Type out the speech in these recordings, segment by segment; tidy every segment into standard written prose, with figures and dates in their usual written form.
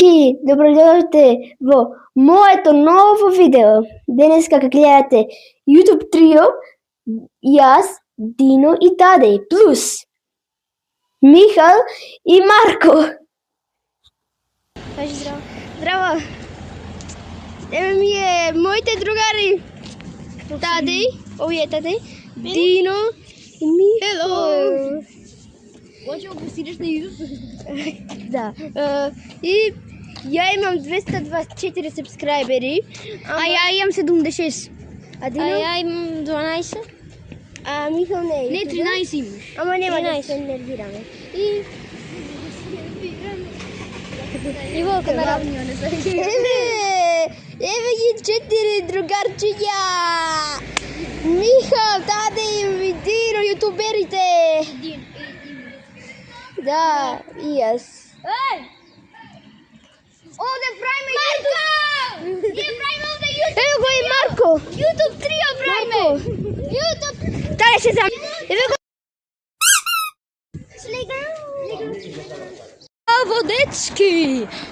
Дечки, доброdošli во моето ново видео. Денеска ќе гледате YouTube трио, јас, Дино и Тадеј, плюс Михал и Марко. Кажи здраво. Здраво. Еве ми е моите другари. Тадеј, овие Тадеј, Дино и Михал. Може да го сидиш на YouTube? Да. И ја имам 224 сабскрајбери, а ја имам 76. А Дино? А ја имам 12. А Михал не е. Не, 13 имаш. Ама нема да се нервираме. И И волка наравни, не знам. Еве ги 4 другарчиња. Михал, Тадеј и Дино, јутуберите. Да, и јас. Еј! Овде правиме YouTube! Ние правиме овде YouTube! Ево го и Марко. YouTube трио правиме! YouTube! Таде се зам. Еве го. Браво, дечки!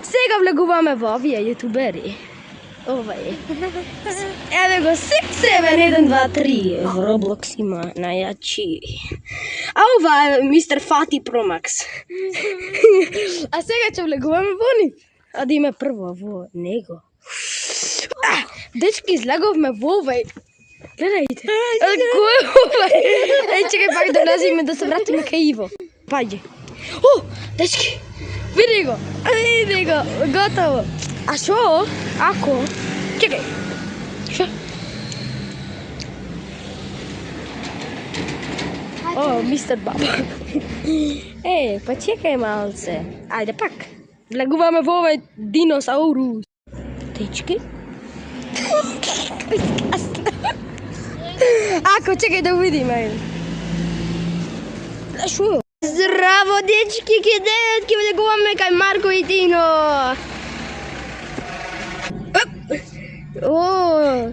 Сега влегуваме во овие јутубери. Ова е. Еве го 67123 во Roblox има најачи. А ова е Мистер Фати Pro Max. А сега ќе влегуваме во нив. А да име прво во него. Дечки, излеговме во овај. Гледајте. Кој е овај? Еј, чекај пак да влеземе да се вратиме кај Иво. Паѓе. О, дечки, види го. Види го, готово. А шо? Ако? Чекај. Шо? О, мистер Баба. Е, па чекај малце. Ајде пак. Влегуваме во овај диносаурус. Дечки? Ако, чекај да видиме. Шо? Здраво, дечки, ќе влегуваме кај Марко и Дино. О,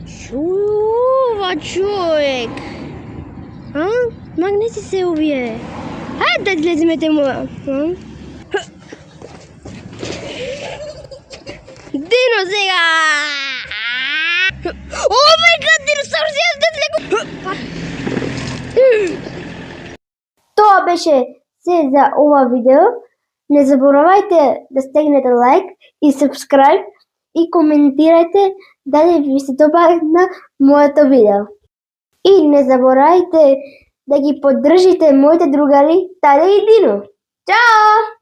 чува човек. А? Магнети се овие. Ајде да излеземе тему. Дино сега. О май гад, диносаурус ја да влегува. Тоа беше се за ова видео. Не заборавајте да стегнете лайк и subscribe и коментирајте дали ви се допадна моето видео. И не заборавајте да ги поддржите моите другари Тадеј и Дино. Чао!